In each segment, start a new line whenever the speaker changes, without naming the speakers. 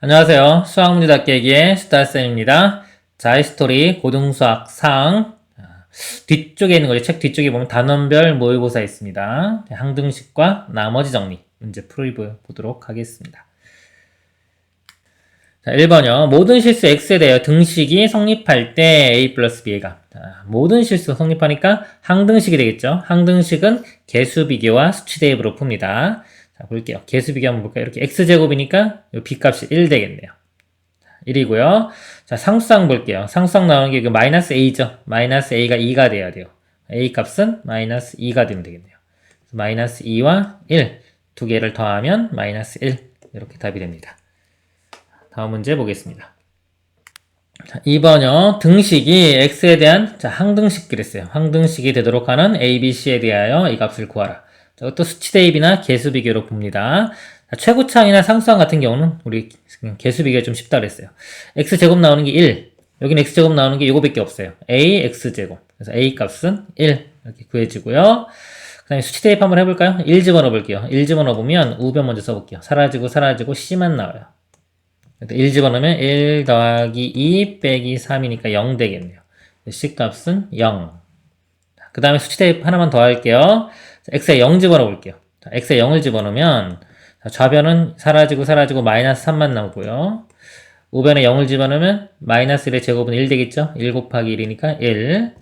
안녕하세요. 수학문제 깨기의 수다쌤입니다. 자, 히스토리 고등수학 상 뒤쪽에 있는 거죠. 책 뒤쪽에 보면 단원별 모의고사 있습니다. 항등식과 나머지 정리 문제 풀어보도록 하겠습니다. 자, 1번요. 모든 실수 x에 대하여 등식이 성립할 때 a 플러스 b의 값. 모든 실수 성립하니까 항등식이 되겠죠. 항등식은 개수비교와 수치대입으로 풉니다. 자, 볼게요. 개수비교 한번 볼까요? 이렇게 x제곱이니까 이 b값이 1 되겠네요. 1이고요. 자, 상수항 볼게요. 상수항 나오는 게 그 마이너스 a죠. 마이너스 a가 2가 돼야 돼요. a 값은 마이너스 2가 되면 되겠네요. 마이너스 2와 1 두 개를 더하면 마이너스 1 이렇게 답이 됩니다. 다음 문제 보겠습니다. 자, 2번요. 등식이 x에 대한 항등식 그랬어요. 항등식이 되도록 하는 a, b, c에 대하여 이 값을 구하라. 자, 이것도 수치대입이나 개수비교로 봅니다. 자, 최고차항이나 상수항 같은 경우는 우리 개수비교가 좀 쉽다 그랬어요. x제곱 나오는 게 1. 여기는 x제곱 나오는 게 이거밖에 없어요. a, x제곱. 그래서 a 값은 1 이렇게 구해지고요. 그 다음에 수치대입 한번 해볼까요? 1 집어넣어 볼게요. 1 집어넣어 보면 우변 먼저 써볼게요. 사라지고 c만 나와요. 1 집어넣으면 1 더하기 2 빼기 3이니까 0 되겠네요. C값은 0. 그 다음에 수치대입 하나만 더 할게요. X에 0 집어넣어 볼게요. X에 0을 집어넣으면 좌변은 사라지고 마이너스 3만 나오고요. 우변에 0을 집어넣으면 마이너스 1의 제곱은 1 되겠죠? 1 곱하기 1이니까 1.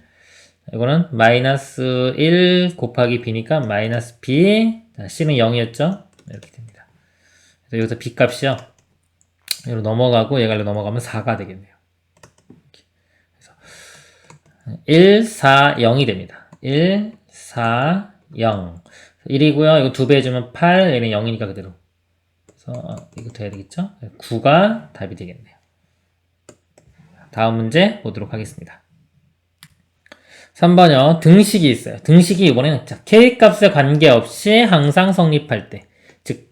이거는 마이너스 1 곱하기 B니까 마이너스 B. C는 0이었죠? 이렇게 됩니다. 그래서 여기서 B 값이요. 여기로 넘어가고 얘가 넘어가면 4가 되겠네요. 그래서 1, 4, 0이 됩니다. 1, 4, 0. 1이고요. 이거 2배 해주면 8, 얘는 0이니까 그대로. 그래서 이거 돼야 되겠죠? 9가 답이 되겠네요. 다음 문제 보도록 하겠습니다. 3번요. 등식이 있어요. 등식이 이번에는 K값에 관계없이 항상 성립할 때.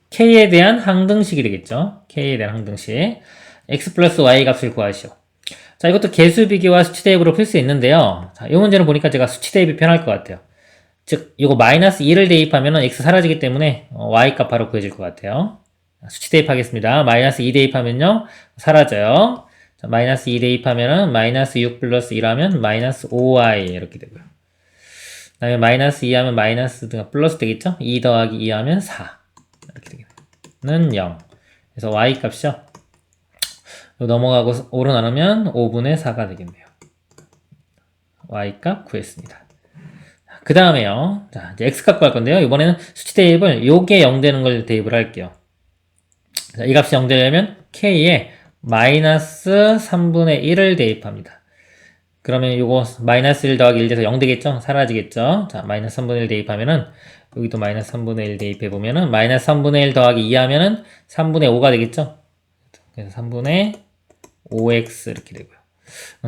K에 대한 항등식이 되겠죠. K에 대한 항등식. X 플러스 Y 값을 구하시오. 자, 이것도 개수비교와 수치대입으로 풀 수 있는데요. 자, 이 문제는 보니까 제가 수치대입이 편할 것 같아요. 즉, 이거 마이너스 2를 대입하면 X 사라지기 때문에 Y 값 바로 구해질 것 같아요. 수치대입 하겠습니다. 마이너스 2 대입하면요. 사라져요. 자, 마이너스 2 대입하면은 마이너스 6 플러스 1하면 마이너스 5Y 이렇게 되고요. 그 다음에 마이너스 2 하면 마이너스 플러스 되겠죠? 2 더하기 2 하면 4. 이렇게 되겠네요. 는 0. 그래서 y 값이요. 넘어가고 5로 나누면 5분의 4가 되겠네요. y 값 구했습니다. 그 다음에요. 자, 이제 x 값 구할 건데요. 이번에는 수치 대입을 요게 0 되는 걸 대입을 할게요. 자, 이 값이 0 되려면 k에 마이너스 3분의 1을 대입합니다. 그러면 요거 마이너스 1 더하기 1 돼서 0 되겠죠? 사라지겠죠? 자, 마이너스 3분의 1 대입하면은 여기도 마이너스 3분의 1 대입해보면은 마이너스 3분의 1 더하기 2 하면은 3분의 5가 되겠죠? 그래서 3분의 5x 이렇게 되고요.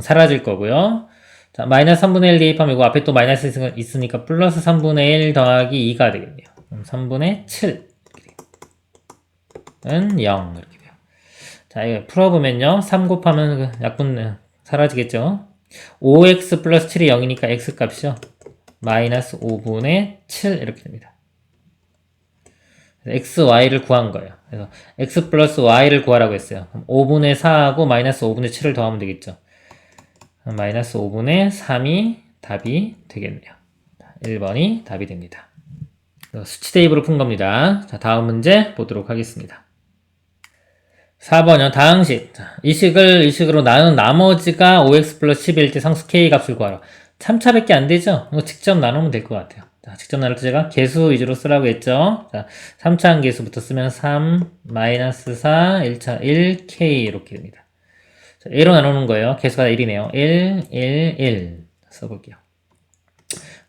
사라질 거고요. 자, 마이너스 3분의 1 대입하면 이거 앞에 또 마이너스 있으니까 플러스 3분의 1 더하기 2가 되겠네요. 그럼 3분의 7 은 0 이렇게 돼요. 자, 이거 풀어보면요. 3 곱하면 그 약분 사라지겠죠? 5x 플러스 7이 0이니까 x 값이요. 마이너스 5분의 7 이렇게 됩니다. x, y를 구한 거예요. 그래서 x 플러스 y를 구하라고 했어요. 그럼 5분의 4하고 마이너스 5분의 7을 더하면 되겠죠. 마이너스 5분의 3이 답이 되겠네요. 1번이 답이 됩니다. 수치 대입으로 푼 겁니다. 자, 다음 문제 보도록 하겠습니다. 4번요. 다항식. 이 식으로 나눈 나머지가 5x 플러스 10일 때 상수 k 값을 구하라. 참차밖에 안 되죠? 이거 직접 나누면 될 것 같아요. 자, 직접 나눌 때 제가 개수 위주로 쓰라고 했죠? 자, 3차항 개수부터 쓰면 3, 마이너스 4, 1차 1, k 이렇게 됩니다. 자, A로 나누는 거예요. 개수가 1이네요. 1, 1, 1 써볼게요.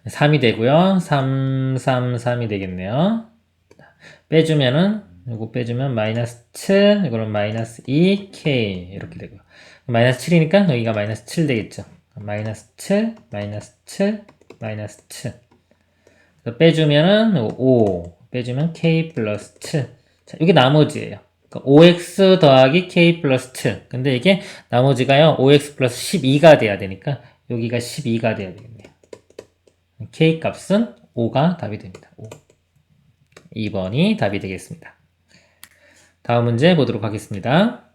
3이 되고요. 3, 3, 3이 되겠네요. 빼주면은 이거 빼주면 마이너스 7, 이거는 마이너스 2k 이렇게 되고요. 마이너스 7이니까 여기가 마이너스 7 되겠죠. 마이너스 7, 마이너스 7, 마이너스 7. 빼주면은 5, 빼주면 k 플러스 7. 자, 이게 나머지예요. 그러니까 5x 더하기 k 플러스 7. 근데 이게 나머지가요, 5x 플러스 12가 돼야 되니까 여기가 12가 돼야 되겠네요. k 값은 5가 답이 됩니다. 5. 2번이 답이 되겠습니다. 다음 문제 보도록 하겠습니다.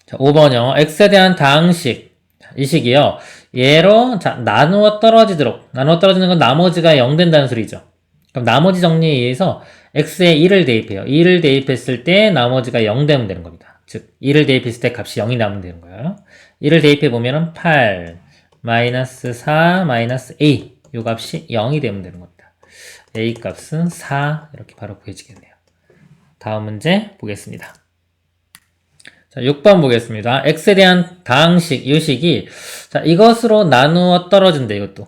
자, 5번요. x에 대한 다항식. 이 식이요. 얘로 자, 나누어 떨어지도록. 나누어 떨어지는 건 나머지가 0 된다는 소리죠. 그럼 나머지 정리에 의해서 x에 1을 대입해요. 2를 대입했을 때 나머지가 0 되면 되는 겁니다. 즉 2를 대입했을 때 값이 0이 나오면 되는 거예요. 1을 대입해 보면은 8 마이너스 4 마이너스 a 이 값이 0이 되면 되는 겁니다. a 값은 4 이렇게 바로 구해지겠네요. 다음 문제 보겠습니다. 자, 6번 보겠습니다. x에 대한 다항식, 이 식이, 자, 이것으로 나누어 떨어진대, 이것도.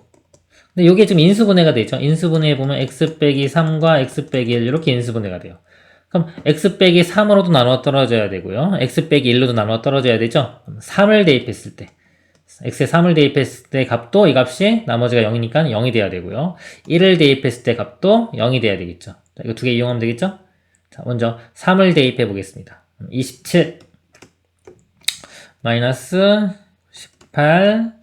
근데 이게 지금 인수분해가 되죠. 인수분해해 보면 x 빼기 3과 x 빼기 1, 이렇게 인수분해가 돼요. 그럼 x 빼기 3으로도 나누어 떨어져야 되고요. x 빼기 1로도 나누어 떨어져야 되죠. 3을 대입했을 때. x에 3을 대입했을 때 값도 이 값이 나머지가 0이니까 0이 돼야 되고요. 1을 대입했을 때 값도 0이 돼야 되겠죠. 자, 이거 두 개 이용하면 되겠죠? 자, 먼저 3을 대입해 보겠습니다. 27 마이너스 18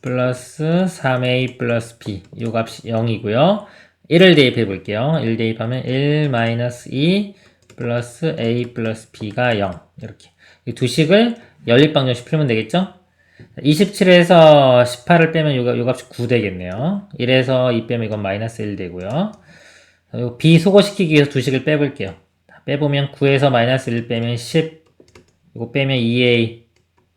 플러스 3a 플러스 b 이 값이 0이고요. 1을 대입해 볼게요. 1 대입하면 1 마이너스 2 플러스 a 플러스 b가 0 이렇게 이 두 식을 연립방정식 풀면 되겠죠? 27에서 18을 빼면 요 값이 9 되겠네요. 1에서 2 빼면 이건 마이너스 1 되고요. b 소거시키기 위해서 두 식을 빼볼게요. 빼보면 9에서 마이너스 1 빼면 10 이거 빼면 2a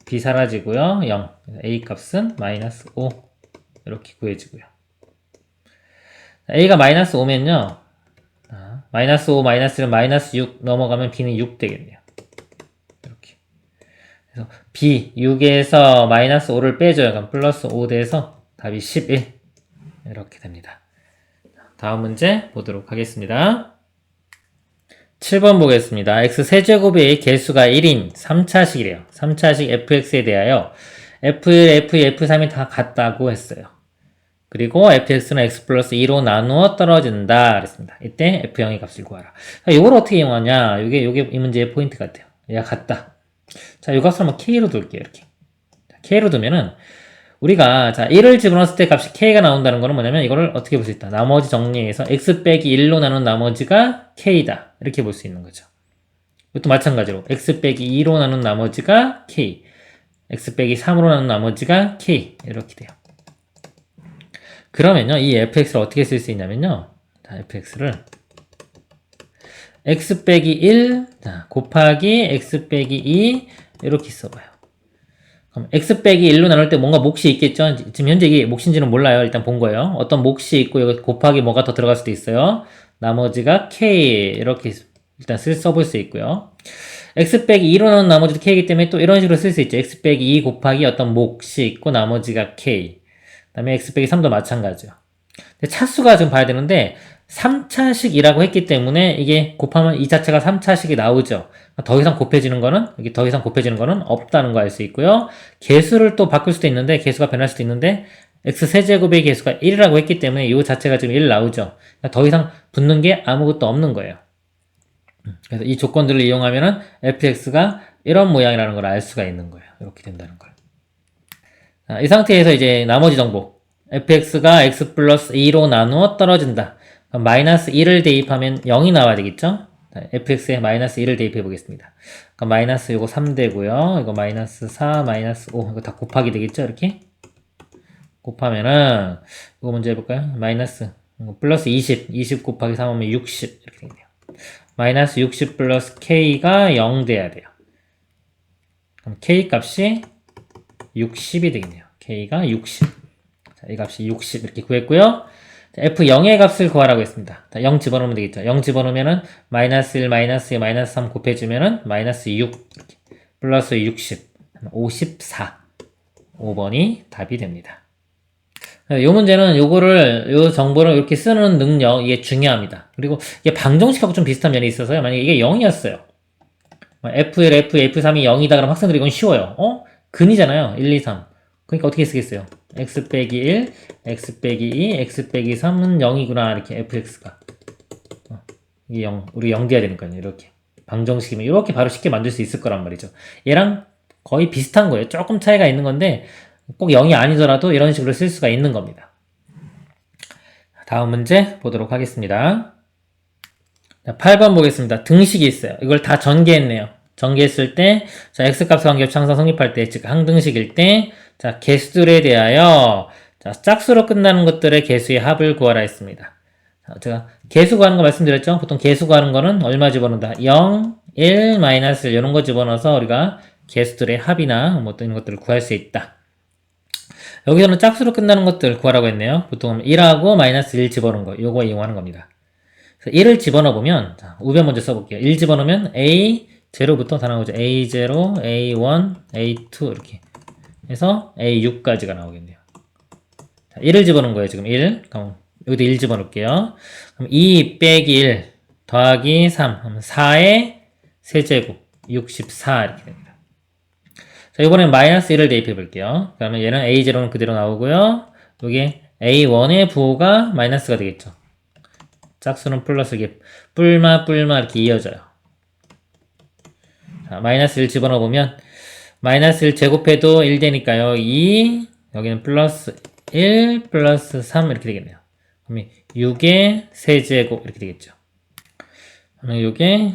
b 사라지고요. 0 a 값은 마이너스 5 이렇게 구해지고요. a가 마이너스 5면요. 마이너스 5 마이너스 1 마이너스 6 넘어가면 b는 6 되겠네요. 이렇게 그래서 b 6에서 마이너스 5를 빼줘요. 그럼 플러스 5 돼서 답이 11 이렇게 됩니다. 다음 문제 보도록 하겠습니다. 7번 보겠습니다. x 세제곱의 개수가 1인 3차식이래요. 3차식 fx에 대하여 f1, f2, f3이 다 같다고 했어요. 그리고 fx는 x 플러스 2로 나누어 떨어진다 그랬습니다. 이때 f0의 값을 구하라. 이걸 어떻게 이용하냐? 요게 이 문제의 포인트 같아요. 얘가 같다. 자, 이 값을 한번 k로 둘게요. 이렇게. k로 두면은 우리가 자 1을 집어넣었을 때 값이 k가 나온다는 거는 뭐냐면 이거를 어떻게 볼 수 있다. 나머지 정리해서 x 빼기 1로 나눈 나머지가 k다. 이렇게 볼 수 있는 거죠. 이것도 마찬가지로 x 빼기 2로 나눈 나머지가 k, x 빼기 3으로 나눈 나머지가 k 이렇게 돼요. 그러면요 이 fx를 어떻게 쓸 수 있냐면요. 자, fx를 x 빼기 1 자, 곱하기 x 빼기 2 이렇게 써봐요. 그럼 x 빼기 1로 나눌 때 뭔가 몫이 있겠죠? 지금 현재 이게 몫인지는 몰라요. 일단 본 거예요. 어떤 몫이 있고 여기 곱하기 뭐가 더 들어갈 수도 있어요. 나머지가 k 이렇게 일단 써볼 수 있고요. x 빼기 2로 나눈 나머지도 k이기 때문에 또 이런 식으로 쓸 수 있죠. x 빼기 2 곱하기 어떤 몫이 있고 나머지가 k. 그 다음에 x 빼기 3도 마찬가지죠. 근데 차수가 지금 봐야 되는데 3차식이라고 했기 때문에 이게 곱하면 이 자체가 3차식이 나오죠. 더 이상 곱해지는 거는 여기 더 이상 곱해지는 거는 없다는 거 알 수 있고요. 개수를 또 바꿀 수도 있는데 개수가 변할 수도 있는데 x 세제곱의 개수가 1이라고 했기 때문에 이 자체가 지금 1 나오죠. 더 이상 붙는 게 아무것도 없는 거예요. 그래서 이 조건들을 이용하면은 fx가 이런 모양이라는 걸 알 수가 있는 거예요. 이렇게 된다는 걸. 자, 이 상태에서 이제 나머지 정보 fx가 x 플러스 2로 나누어 떨어진다. 그럼 마이너스 1을 대입하면 0이 나와야 되겠죠? fx에 마이너스 1을 대입해 보겠습니다. 그럼 마이너스 이거 3 되고요. 이거 마이너스 4, 마이너스 5 이거 다 곱하기 되겠죠? 이렇게 곱하면은 이거 먼저 해볼까요? 마이너스 플러스 20 곱하기 3 하면 60 이렇게 되겠네요. 마이너스 60 플러스 k가 0 돼야 돼요. 그럼 k 값이 60이 되겠네요. k가 60. 자, 이 값이 60 이렇게 구했고요. f0의 값을 구하라고 했습니다. 자, 0 집어넣으면 되겠죠. 0 집어넣으면은 마이너스 1, 마이너스 2, 마이너스 3 곱해주면은 마이너스 6 이렇게 플러스 60, 54. 5번이 답이 됩니다. 이 문제는 요 정보를 이렇게 쓰는 능력, 이게 중요합니다. 그리고 이게 방정식하고 좀 비슷한 면이 있어서요. 만약에 이게 0이었어요. F1, F2, F3이 0이다 그러면 학생들이 이건 쉬워요. 근이잖아요. 1, 2, 3. 그러니까 어떻게 쓰겠어요? x 빼기 1, x 빼기 2, x 빼기 3은 0이구나. 이렇게 fx가. 이게 0, 우리 0 돼야 되니까요. 이렇게. 방정식이면 이렇게 바로 쉽게 만들 수 있을 거란 말이죠. 얘랑 거의 비슷한 거예요. 조금 차이가 있는 건데 꼭 0이 아니더라도 이런 식으로 쓸 수가 있는 겁니다. 다음 문제 보도록 하겠습니다. 자, 8번 보겠습니다. 등식이 있어요. 이걸 다 전개했네요. 전개했을 때, 자, x값 관계없이 항상 성립할 때, 즉, 항등식일 때, 자, 개수들에 대하여, 자, 짝수로 끝나는 것들의 개수의 합을 구하라 했습니다. 자, 제가 개수 구하는 거 말씀드렸죠? 보통 개수 구하는 거는 얼마 집어넣는다? 0, 1, 마이너스 1, 이런 거 집어넣어서 우리가 개수들의 합이나 뭐 이런 것들을 구할 수 있다. 여기서는 짝수로 끝나는 것들 구하라고 했네요. 보통 1하고 마이너스 1 집어넣은 거, 요거 이용하는 겁니다. 그래서 1을 집어넣으면, 자, 우변 먼저 써볼게요. 1 집어넣으면 A0부터 다 나오죠. A0, A1, A2 이렇게 해서 A6까지가 나오겠네요. 자, 1을 집어넣은 거예요. 지금 1. 그럼 여기도 1 집어넣을게요. 그럼 2 빼기 1 더하기 3 하면 4의 세제곱 64 이렇게 됩니다. 자, 이번엔 마이너스 1을 대입해 볼게요. 그러면 얘는 A0는 그대로 나오고요. 여기 A1의 부호가 마이너스가 되겠죠. 짝수는 플러스 이게 뿔마 이렇게 이어져요. 자, 마이너스 1 집어넣어 보면 마이너스 1 제곱해도 1 되니까요. 2 여기는 플러스 1 플러스 3 이렇게 되겠네요. 그러면 6의 세제곱 이렇게 되겠죠. 그러면 이게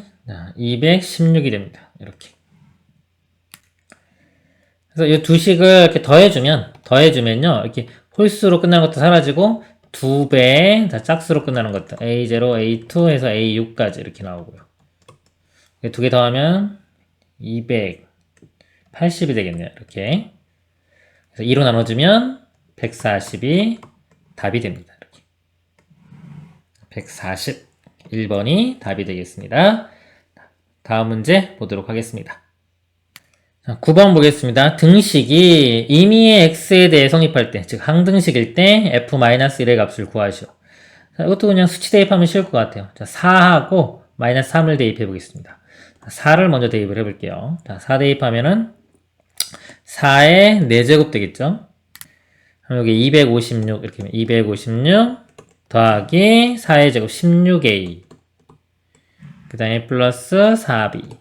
216이 됩니다. 이렇게. 그래서 이 두 식을 이렇게 더해주면요. 이렇게 홀수로 끝나는 것도 사라지고 2배 짝수로 끝나는 것도 A0, A2 해서 A6까지 이렇게 나오고요. 두 개 더하면 280이 되겠네요. 이렇게. 그래서 2로 나눠주면 140이 답이 됩니다. 이렇게. 141번이 답이 되겠습니다. 다음 문제 보도록 하겠습니다. 자, 9번 보겠습니다. 등식이 임의의 x에 대해 성립할 때, 즉 항등식일 때 f-1의 값을 구하시오. 자, 이것도 그냥 수치 대입하면 쉬울 것 같아요. 자, 4하고 마이너스 3을 대입해 보겠습니다. 4를 먼저 대입을 해볼게요. 자, 4 대입하면은 4의 4제곱 되겠죠? 그럼 여기 256 이렇게 하면 256 더하기 4의 제곱 16a 그 다음에 플러스 4b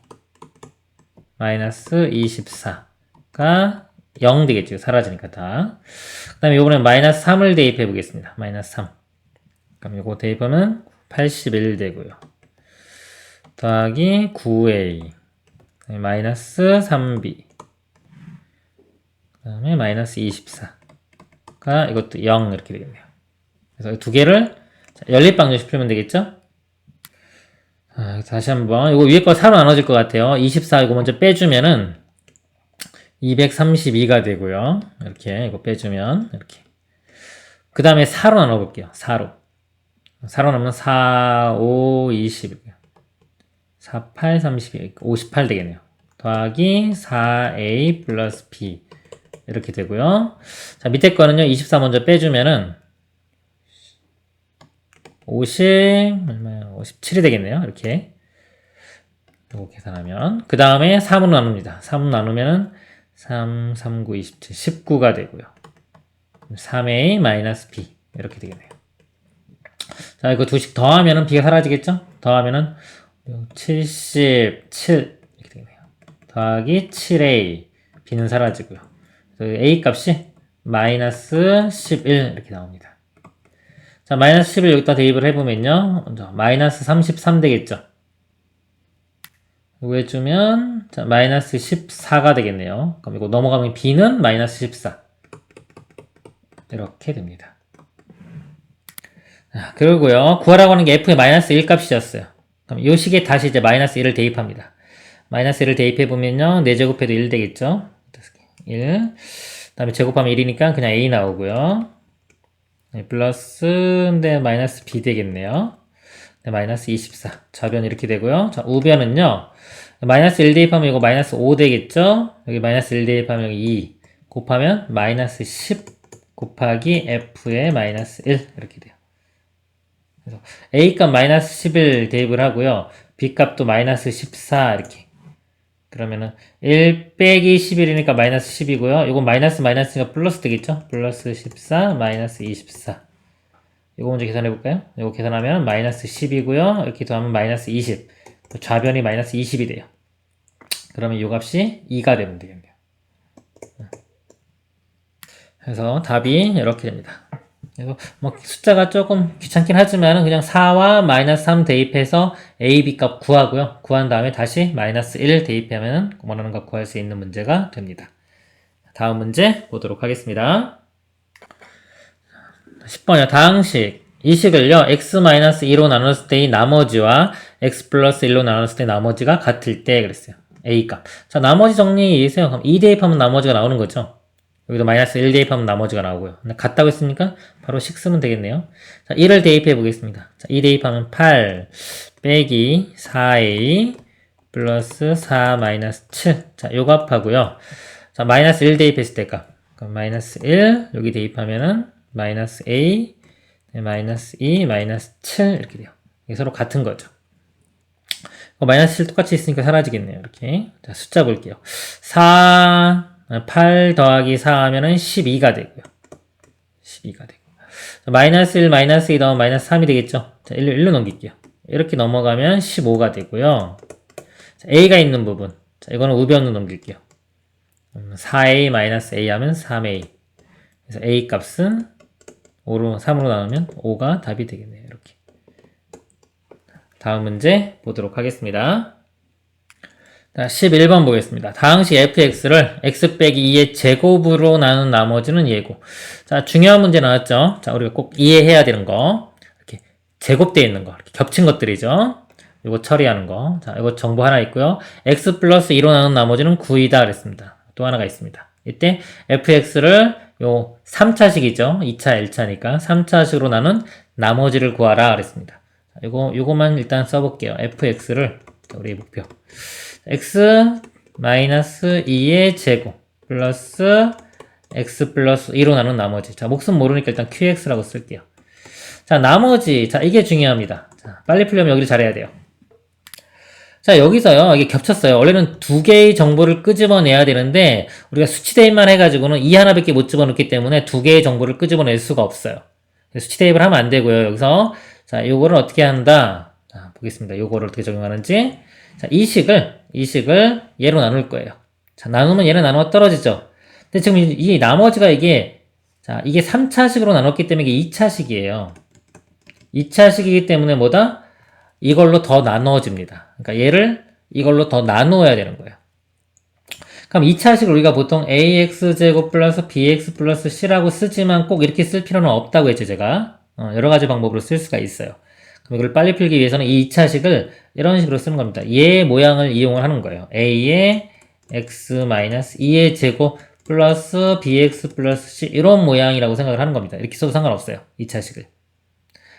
마이너스 24가 0 되겠죠. 사라지니까 다. 그 다음에 요번엔 마이너스 3을 대입해 보겠습니다. 마이너스 3. 그럼 요거 대입하면 81 되고요. 더하기 9a 마이너스 3b 그 다음에 마이너스 24가 이것도 0 이렇게 되겠네요. 그래서 두 개를 연립방정식 풀면 되겠죠? 다시 한번 이거 위에 거 4로 나눠질 것 같아요. 24 이거 먼저 빼주면은 232가 되고요. 이렇게 이거 빼주면 이렇게 그 다음에 4로 나눠볼게요. 4로 나누면 4, 5, 20 4, 8, 32 58 되겠네요. 더하기 4a 플러스 b 이렇게 되고요. 자, 밑에 거는요. 24 먼저 빼주면은 57이 되겠네요. 이렇게. 이거 계산하면. 그 다음에 3으로 나눕니다. 3으로 나누면은 3, 3, 9, 27, 19가 되고요. 3a 마이너스 b. 이렇게 되겠네요. 자, 이거 두식 더하면은 b가 사라지겠죠? 더하면은 77 이렇게 되겠네요. 더하기 7a. b는 사라지고요. a 값이 마이너스 11 이렇게 나옵니다. 자, 마이너스 10을 여기다 대입을 해보면요. 먼저, 마이너스 33 되겠죠. 이거 해주면, 자, 마이너스 14가 되겠네요. 그럼 이거 넘어가면 b는 마이너스 14. 이렇게 됩니다. 자, 그리고요. 구하라고 하는 게 f의 마이너스 1 값이었어요. 그럼 이 식에 다시 이제 마이너스 1을 대입합니다. 마이너스 1을 대입해보면요. 4제곱해도 1 되겠죠. 1. 그 다음에 제곱하면 1이니까 그냥 a 나오고요. 네, 플러스인데 마이너스 b 되겠네요. 네, 마이너스 24. 좌변 이렇게 되고요. 자, 우변은요. 마이너스 1 대입하면 이거 마이너스 5 되겠죠? 여기 마이너스 1 대입하면 여기 2 곱하면 마이너스 10 곱하기 f의 마이너스 1 이렇게 돼요. 그래서 a값 마이너스 11 대입을 하고요. b값도 마이너스 14 이렇게. 그러면은 1 빼기 11이니까 마이너스 10이고요. 이건 마이너스니까 플러스 되겠죠? 플러스 14 마이너스 24. 이거 먼저 계산해 볼까요? 이거 계산하면 마이너스 10이고요. 이렇게 더하면 마이너스 20. 좌변이 마이너스 20이 돼요. 그러면 이 값이 2가 되면 되겠네요. 그래서 답이 이렇게 됩니다. 그래서 뭐 숫자가 조금 귀찮긴 하지만 그냥 4와 마이너스 3 대입해서 a, b 값 구하고요. 구한 다음에 다시 마이너스 1 대입하면 원하는 값 구할 수 있는 문제가 됩니다. 다음 문제 보도록 하겠습니다. 10번이요. 다항식. 이 식을요, x-2로 나눴을 때의 나머지와 x 플러스 1로 나눴을 때 나머지가 같을 때 그랬어요. a 값. 자, 나머지 정리해주세요. 그럼 2 대입하면 나머지가 나오는 거죠. 여기도 마이너스 1 대입하면 나머지가 나오고요. 근데 같다고 했으니까 바로 식 쓰면 되겠네요. 자, 1을 대입해 보겠습니다. 자, 2 대입하면 8 빼기 4a 플러스 4 마이너스 7. 자, 요 값하고요. 자, 마이너스 1 대입했을 때 값. 그럼 마이너스 1 여기 대입하면은 마이너스 a 마이너스 2 마이너스 7 이렇게 돼요. 이게 서로 같은 거죠. 마이너스 7 똑같이 있으니까 사라지겠네요. 이렇게. 자, 숫자 볼게요. 8 더하기 4 하면은 12가 되고요. 12가 되고. 자, 마이너스 1, 마이너스 2 더하면 마이너스 3이 되겠죠. 자, 1로 넘길게요. 이렇게 넘어가면 15가 되고요. 자, a가 있는 부분. 자, 이거는 우변으로 넘길게요. 4a 마이너스 a 하면 3a. 그래서 a 값은 3으로 나누면 5가 답이 되겠네요. 이렇게. 다음 문제 보도록 하겠습니다. 자, 11번 보겠습니다. 다항식 fx를 x 빼기 2의 제곱으로 나눈 나머지는 예고. 자, 중요한 문제 나왔죠? 자, 우리가 꼭 이해해야 되는 거. 이렇게 제곱되어 있는 거. 이렇게 겹친 것들이죠. 이거 처리하는 거. 자, 이거 정보 하나 있고요. x 플러스 2로 나눈 나머지는 9이다 그랬습니다. 또 하나가 있습니다. 이때 fx를 요 3차식이죠. 2차, 1차니까 3차식으로 나눈 나머지를 구하라 그랬습니다. 자, 요거만 일단 써볼게요. fx를 우리 목표. x 마이너스 2의 제곱 플러스 x 플러스 2로 나눈 나머지. 자, 목숨 모르니까 일단 qx라고 쓸게요. 자, 나머지. 자, 이게 중요합니다. 자, 빨리 풀려면 여기를 잘해야 돼요. 자, 여기서요, 이게 겹쳤어요. 원래는 두 개의 정보를 끄집어내야 되는데, 우리가 수치 대입만 해가지고는 이 하나밖에 못 집어넣기 때문에 두 개의 정보를 끄집어낼 수가 없어요. 수치 대입을 하면 안 되고요, 여기서. 자, 요거를 어떻게 한다? 자, 보겠습니다. 요거를 어떻게 적용하는지. 자, 이 식을 얘로 나눌 거예요. 자, 나누면 얘는 나누어 떨어지죠. 근데 지금 이 나머지가 이게 3차식으로 나눴기 때문에 이게 2차식이에요. 2차식이기 때문에 뭐다? 이걸로 더 나누어집니다. 그러니까 얘를 이걸로 더 나누어야 되는 거예요. 그럼 2차식을 우리가 보통 ax제곱 플러스 bx 플러스 c라고 쓰지만 꼭 이렇게 쓸 필요는 없다고 했죠, 제가. 여러 가지 방법으로 쓸 수가 있어요. 그럼 이걸 빨리 풀기 위해서는 이 2차식을 이런 식으로 쓰는 겁니다. 얘 모양을 이용을 하는 거예요. a의 x-2의 제곱 플러스 bx 플러스 c 이런 모양이라고 생각을 하는 겁니다. 이렇게 써도 상관없어요. 2차식을.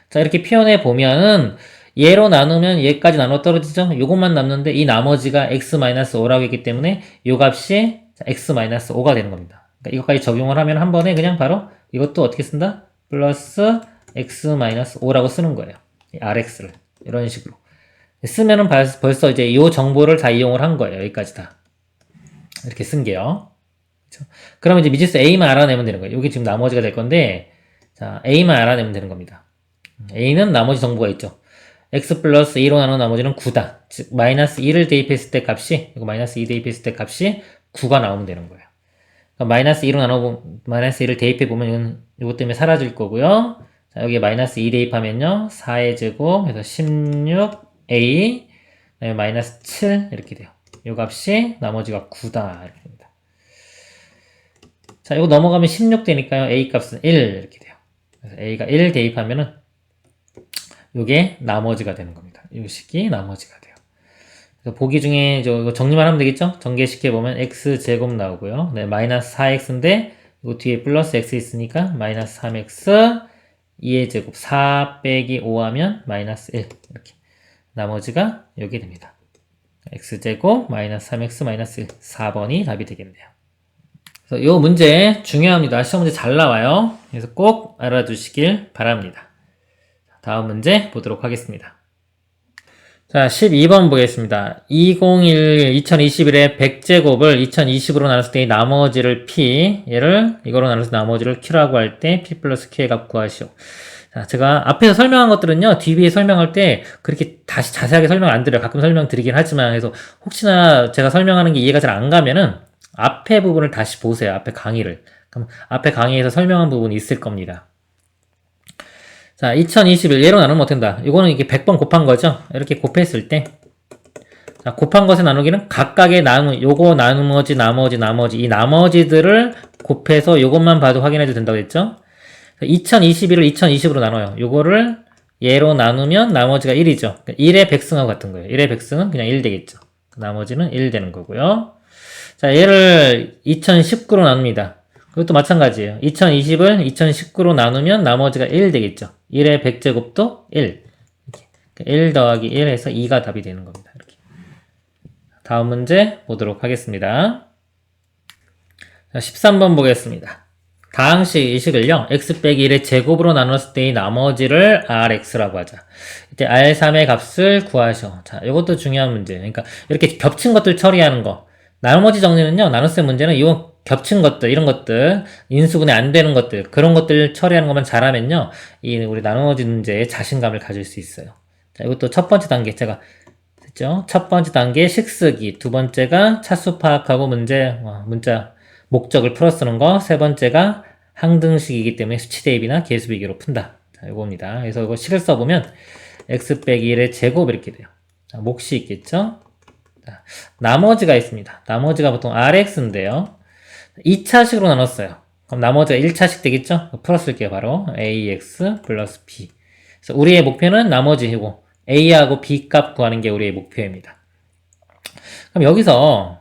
자, 이렇게 표현해 보면은 얘로 나누면 얘까지 나눠 떨어지죠? 요것만 남는데 이 나머지가 x-5라고 했기 때문에 요 값이 x-5가 되는 겁니다. 그러니까 이것까지 적용을 하면 한 번에 그냥 바로 이것도 어떻게 쓴다? 플러스 x-5라고 쓰는 거예요. rx를. 이런 식으로. 쓰면은 벌써 이제 요 정보를 다 이용을 한 거예요. 여기까지 다. 이렇게 쓴 게요. 그렇죠? 그러면 이제 미지수 a만 알아내면 되는 거예요. 여기 지금 나머지가 될 건데, 자, a만 알아내면 되는 겁니다. a는 나머지 정보가 있죠. x 플러스 2로 나눈 나머지는 9다. 즉, 마이너스 2를 대입했을 때 값이, 이거 마이너스 2 대입했을 때 값이 9가 나오면 되는 거예요. 그러니까 마이너스 2로 나누고, 마이너스 2를 대입해보면 이것 때문에 사라질 거고요. 자, 여기에 마이너스 2 대입하면요. 4의 제곱, 그래서 16a, 그다음에 마이너스 7, 이렇게 돼요. 이 값이 나머지가 9다. 이렇게 됩니다. 자, 이거 넘어가면 16 되니까요. a 값은 1, 이렇게 돼요. 그래서 a가 1 대입하면은 요게 나머지가 되는 겁니다. 이 식이 나머지가 돼요. 그래서 보기 중에 이거 정리만 하면 되겠죠? 전개시켜보면 x제곱 나오고요. 네, 마이너스 4x인데 이거 뒤에 플러스 x 있으니까 마이너스 3x 2의 제곱 4 빼기 5 하면 마이너스 1 이렇게 나머지가 요게 됩니다. x제곱 마이너스 3x 마이너스 1 4번이 답이 되겠네요. 그래서 요 문제 중요합니다. 시험 문제 잘 나와요. 그래서 꼭 알아두시길 바랍니다. 다음 문제 보도록 하겠습니다. 자, 12번 보겠습니다. 2021의 100제곱을 2020으로 나눴을 때 나머지를 p, 얘를 이거로 나눠서 나머지를 q라고 할 때 p 플러스 q의 값 구하시오. 자, 제가 앞에서 설명한 것들은요, 뒤에 설명할 때 그렇게 다시 자세하게 설명 안 드려요. 가끔 설명드리긴 하지만, 그래서 혹시나 제가 설명하는 게 이해가 잘 안 가면은 앞에 부분을 다시 보세요. 앞에 강의를. 그럼 앞에 강의에서 설명한 부분이 있을 겁니다. 자, 2021 얘로 나누면 어떻게 된다? 이거는 이게 100번 곱한 거죠? 이렇게 곱했을 때, 자, 곱한 것의 나누기는 각각의 요거 나머지, 이 나머지들을 곱해서 요것만 봐도 확인해도 된다고 했죠? 2021을 2020으로 나눠요. 요거를 얘로 나누면 나머지가 1이죠. 1의 백승하고 같은 거예요. 1의 백승은 그냥 1 되겠죠. 나머지는 1 되는 거고요. 자, 얘를 2019로 나눕니다. 그것도 마찬가지예요. 2020을 2019로 나누면 나머지가 1 되겠죠. 1의 100제곱도 1. 이렇게. 1 더하기 1 해서 2가 답이 되는 겁니다. 이렇게. 다음 문제 보도록 하겠습니다. 자, 13번 보겠습니다. 다항식 이 식을요, x 빼기 1의 제곱으로 나눴을 때의 나머지를 rx라고 하자. 이제 r3의 값을 구하셔. 자, 이것도 중요한 문제예요. 그러니까 이렇게 겹친 것들 처리하는 거. 나머지 정리는요, 나눗셈 문제는 이 겹친 것들, 이런 것들, 인수분해 안 되는 것들, 그런 것들 처리하는 것만 잘하면요, 우리 나머지 문제에 자신감을 가질 수 있어요. 자, 이것도 첫 번째 단계, 제가 했죠? 첫 번째 단계 식 쓰기, 두 번째가 차수 파악하고 문자, 목적을 풀어 쓰는 거, 세 번째가 항등식이기 때문에 수치 대입이나 계수 비교로 푼다. 자, 이겁니다. 그래서 이거 식을 써보면 x 빼기 1의 제곱 이렇게 돼요. 자, 몫이 있겠죠? 자, 나머지가 있습니다. 나머지가 보통 rx인데요. 2차식으로 나눴어요. 그럼 나머지가 1차식 되겠죠? 풀어쓸게요. 바로 ax 플러스 b. 그래서 우리의 목표는 나머지이고 a하고 b 값 구하는 게 우리의 목표입니다. 그럼 여기서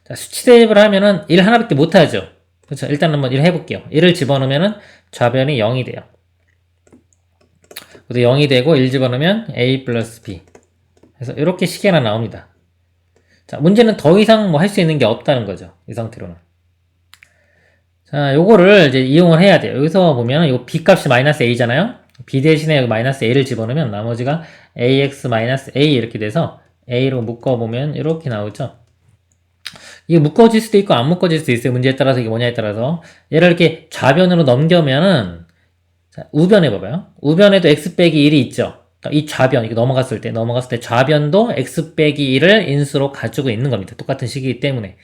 자, 수치 대입을 하면은 1 하나밖에 못하죠. 그렇죠. 일단 한번 1 해볼게요. 1을 집어넣으면은 좌변이 0이 돼요. 그래서 0이 되고 1 집어넣으면 a 플러스 b. 그래서 이렇게 식이 하나 나옵니다. 자, 문제는 더 이상 뭐 할 수 있는 게 없다는 거죠. 이 상태로는. 자, 요거를 이제 이용을 해야 돼요. 여기서 보면 요 b 값이 마이너스 a잖아요. b 대신에 여기 마이너스 a를 집어넣으면 나머지가 ax 마이너스 a 이렇게 돼서 a로 묶어보면 이렇게 나오죠. 이게 묶어질 수도 있고 안 묶어질 수도 있어요. 문제에 따라서 이게 뭐냐에 따라서. 얘를 이렇게 좌변으로 넘겨면은, 자, 우변 해봐봐요. 우변에도 x 빼기 1이 있죠. 이 좌변, 이게 넘어갔을 때 좌변도 x 빼기 1을 인수로 가지고 있는 겁니다. 똑같은 식이기 때문에.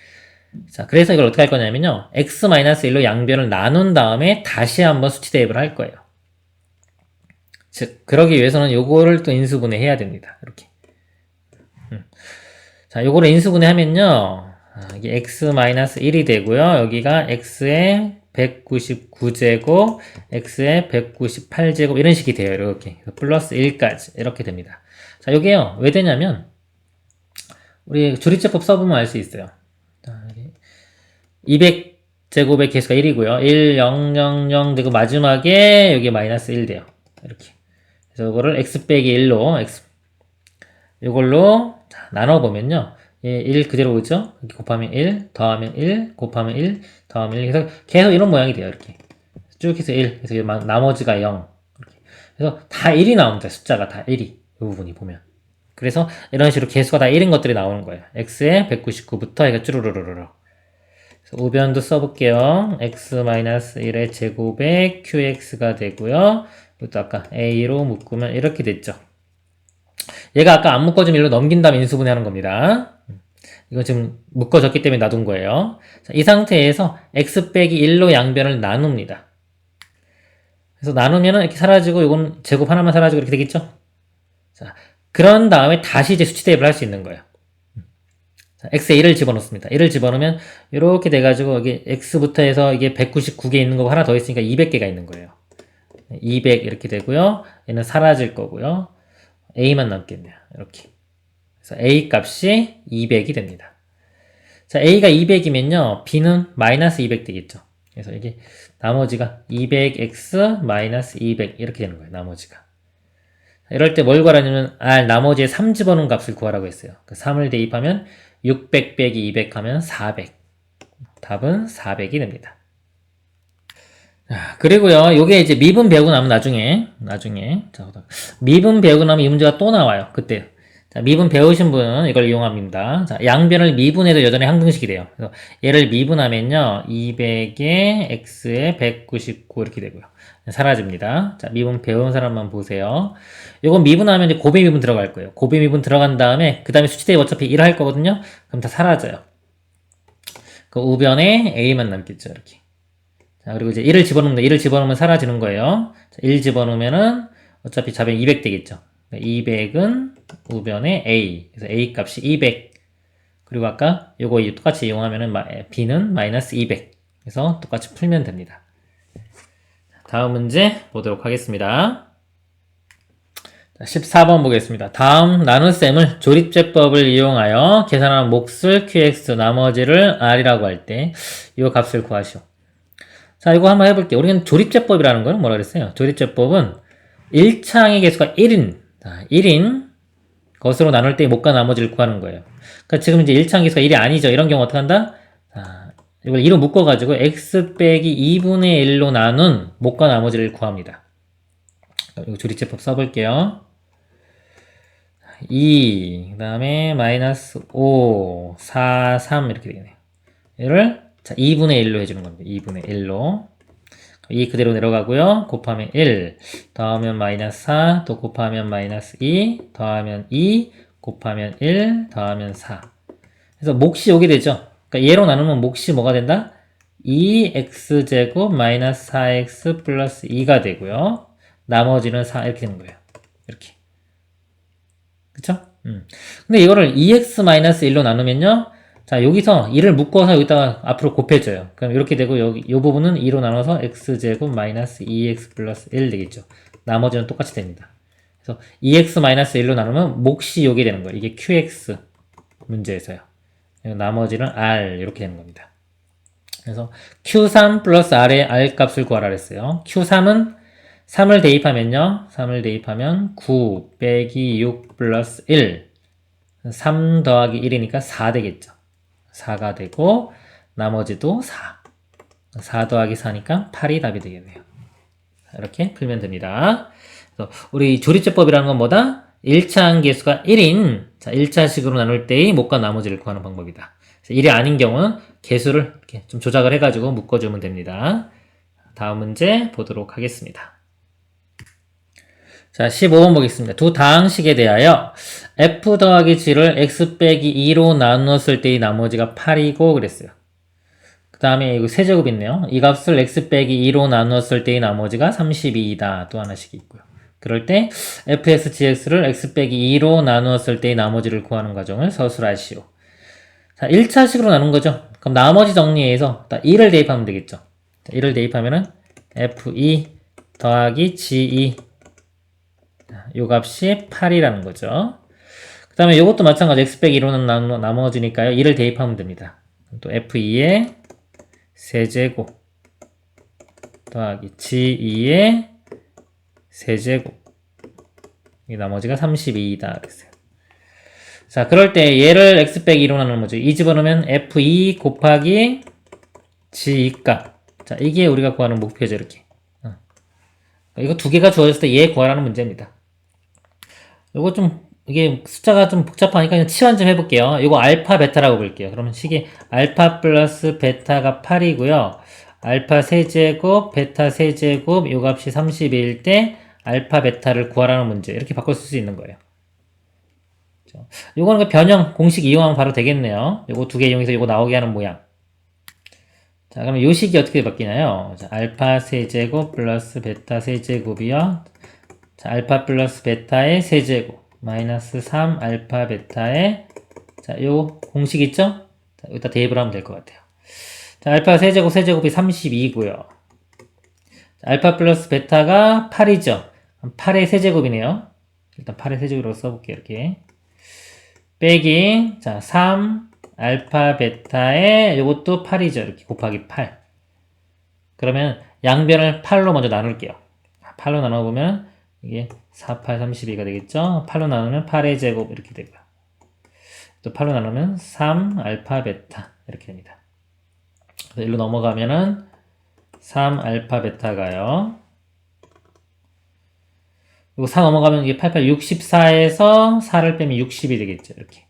자, 그래서 이걸 어떻게 할 거냐면요. x-1로 양변을 나눈 다음에 다시 한번 수치 대입을 할 거예요. 즉, 그러기 위해서는 요거를 또 인수분해해야 됩니다. 이렇게. 자, 요거를 인수분해하면요. 이게 x-1이 되고요. 여기가 x의 199제곱, x의 198제곱 이런 식이 돼요. 이렇게. 플러스 1까지 이렇게 됩니다. 자, 요게요. 왜 되냐면 우리 조립제법 써보면 알 수 있어요. 200제곱의 개수가 1이고요. 1, 0, 0, 0 되고 마지막에 여기 마이너스 1 돼요. 이렇게. 그래서 이거를 x 빼기 1로 이걸로 나눠보면요. 1 그대로 오죠? 이렇게 곱하면 1, 더하면 1, 곱하면 1, 더하면 1. 그래서 계속 이런 모양이 돼요. 이렇게. 쭉 해서 1. 그래서 나머지가 0. 이렇게. 그래서 다 1이 나옵니다. 숫자가 다 1이. 이 부분이 보면. 그래서 이런 식으로 개수가 다 1인 것들이 나오는 거예요. x에 199부터 해가 쭈루루루루. 그래서 우변도 써볼게요. x-1의 제곱에 qx가 되고요. 이것도 아까 a로 묶으면 이렇게 됐죠. 얘가 아까 안 묶어지면 1로 넘긴 다음에 인수분해 하는 겁니다. 이거 지금 묶어졌기 때문에 놔둔 거예요. 자, 이 상태에서 x 빼기 1로 양변을 나눕니다. 그래서 나누면은 이렇게 사라지고 이건 제곱 하나만 사라지고 이렇게 되겠죠? 자, 그런 다음에 다시 이제 수치 대입을 할 수 있는 거예요. 자, x에 1을 집어넣습니다. 1을 집어넣으면 이렇게 돼가지고 여기 x부터 해서 이게 199개 있는 거고 하나 더 있으니까 200개가 있는 거예요. 200 이렇게 되고요. 얘는 사라질 거고요. a만 남겠네요. 이렇게. 그래서 a 값이 200이 됩니다. 자, a가 200이면요. b는 마이너스 200 되겠죠. 그래서 이게 나머지가 200x 마이너스 200 이렇게 되는 거예요. 나머지가. 이럴 때 뭘 구하라냐면 나머지에 3 집어넣은 값을 구하라고 했어요. 그 3을 대입하면 600 빼기 200 하면 400. 답은 400이 됩니다. 그리고요, 요게 이제 미분 배우고 나면 나중에, 미분 배우고 나면 이 문제가 또 나와요. 그때. 자, 미분 배우신 분은 이걸 이용합니다. 자, 양변을 미분해도 여전히 항등식이 돼요. 그래서 얘를 미분하면요, 200에 x에 199 이렇게 되고요. 사라집니다. 자, 미분 배운 사람만 보세요. 요건 미분하면 이제 곱의 미분 들어갈 거예요. 곱의 미분 들어간 다음에, 그 다음에 수치 대입 어차피 1 할 거거든요? 그럼 다 사라져요. 그 우변에 a만 남겠죠, 이렇게. 자, 그리고 이제 1을 집어넣는다. 1을 집어넣으면 사라지는 거예요. 자, 1 집어넣으면은 어차피 답이 200 되겠죠. 200은 우변의 A. 그래서 A 값이 200. 그리고 아까 요거 똑같이 이용하면은 B는 마이너스 200. 그래서 똑같이 풀면 됩니다. 다음 문제 보도록 하겠습니다. 14번 보겠습니다. 다음 나눗셈을 조립제법을 이용하여 계산한 몫을 QX, 나머지를 R이라고 할 때 이 값을 구하시오. 자, 이거 한번 해볼게요. 우리는 조립제법이라는 건 뭐라 그랬어요? 조립제법은 1차항의 개수가 1인, 1인 것으로 나눌 때 몫과 나머지를 구하는 거예요. 그러니까 지금 이제 1차항 개수가 1이 아니죠. 이런 경우 어떻게 한다? 자, 이걸 2로 묶어가지고 x 빼기 2분의 1로 나눈 몫과 나머지를 구합니다. 이거 조립제법 써볼게요. 2, 그 다음에 마이너스 5, 4, 3 이렇게 되겠네요. 얘를 자 2분의 1로 해주는 겁니다. 2분의 1로 2 그대로 내려가고요. 곱하면 1, 더하면 마이너스 4, 또 곱하면 마이너스 2, 더하면 2, 곱하면 1, 더하면 4. 그래서 몫이 오게 되죠. 그러니까 얘로 나누면 몫이 뭐가 된다? 2x제곱 마이너스 4x 플러스 2가 되고요. 나머지는 4 이렇게 되는 거예요. 이렇게. 그쵸? 근데 이거를 2x-1로 나누면요. 자, 여기서 2를 묶어서 여기다가 앞으로 곱해줘요. 그럼 이렇게 되고, 여기, 이 부분은 2로 나눠서 x제곱 마이너스 2x 플러스 1 되겠죠. 나머지는 똑같이 됩니다. 그래서 2x-1로 나누면 몫이 요게 되는 거예요. 이게 qx 문제에서요. 나머지는 r 이렇게 되는 겁니다. 그래서 q3 플러스 r의 r 값을 구하라 그랬어요. q3은 3을 대입하면요. 3을 대입하면 9 빼기 6 플러스 1. 3 더하기 1이니까 4 되겠죠. 4가 되고 나머지도 4. 4 더하기 4니까 8이 답이 되겠네요. 이렇게 풀면 됩니다. 그래서 우리 조립제법이라는 건 뭐다? 1차항 개수가 1인 자 1차식으로 나눌 때의 몫과 나머지를 구하는 방법이다. 1이 아닌 경우는 개수를 이렇게 좀 조작을 해가지고 묶어주면 됩니다. 다음 문제 보도록 하겠습니다. 자, 15번 보겠습니다. 두 다항식에 대하여 f 더하기 g를 x 빼기 2로 나누었을 때의 나머지가 8이고 그랬어요. 그 다음에 이거 세제곱 있네요. 이 값을 x 빼기 2로 나누었을 때의 나머지가 32이다. 또 하나씩 있고요. 그럴 때 fx, gx를 x 빼기 2로 나누었을 때의 나머지를 구하는 과정을 서술하시오. 자, 1차식으로 나눈 거죠. 그럼 나머지 정리해서 2를 대입하면 되겠죠. 자, 1을 대입하면은 f2 더하기 g2 요 값이 8이라는 거죠. 그 다음에 요것도 마찬가지 x 빼기 2로는 나머지니까요. 2를 대입하면 됩니다. 또 f2의 세제곱 더하기 g2의 세제곱 이 나머지가 32이다 그랬어요. 자, 그럴 때 얘를 x 빼기 2로 나누는 거죠. 2 집어넣으면 f2 곱하기 g2 값. 자, 이게 우리가 구하는 목표죠. 이렇게. 이거 두 개가 주어졌을 때 얘 구하라는 문제입니다. 요거 좀 이게 숫자가 좀 복잡하니까 그냥 치환 좀 해볼게요. 이거 알파 베타라고 볼게요. 그러면 식이 알파 플러스 베타가 8이고요. 알파 세제곱 베타 세제곱 요 값이 32일 때 알파 베타를 구하라는 문제 이렇게 바꿔 쓸 수 있는 거예요. 요거는 그 변형 공식 이용하면 바로 되겠네요. 요거 두 개 이용해서 요거 나오게 하는 모양. 자, 그러면 요 식이 어떻게 바뀌나요? 자, 알파 세제곱 플러스 베타 세제곱이요. 자, 알파 플러스 베타의 세제곱 마이너스 3 알파 베타의 자, 요 공식 있죠? 자, 여기다 대입을 하면 될 것 같아요. 자, 알파 세제곱 세제곱이 32고요. 자, 알파 플러스 베타가 8이죠. 8의 세제곱이네요. 일단 8의 세제곱으로 써볼게요. 이렇게 빼기 자, 3 알파 베타의 요것도 8이죠. 이렇게 곱하기 8. 그러면 양변을 8로 먼저 나눌게요. 8로 나눠보면 이게 4, 8, 32가 되겠죠. 8로 나누면 8의 제곱 이렇게 되고요. 또 8로 나누면 3 알파 베타 이렇게 됩니다. 그래서 일로 넘어가면은 3 알파 베타가요. 그리고 4 넘어가면 이게 88, 64에서 4를 빼면 60이 되겠죠. 이렇게.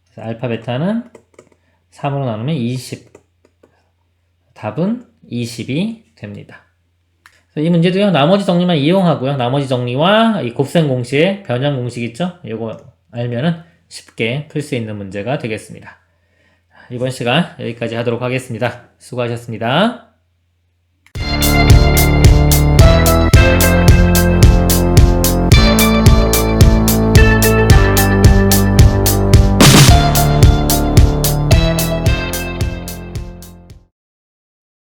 그래서 알파 베타는 3으로 나누면 20. 답은 20이 됩니다. 이 문제도요, 나머지 정리만 이용하고요. 나머지 정리와 이 곱셈 공식의 변형 공식 있죠? 이거 알면은 쉽게 풀 수 있는 문제가 되겠습니다. 이번 시간 여기까지 하도록 하겠습니다. 수고하셨습니다.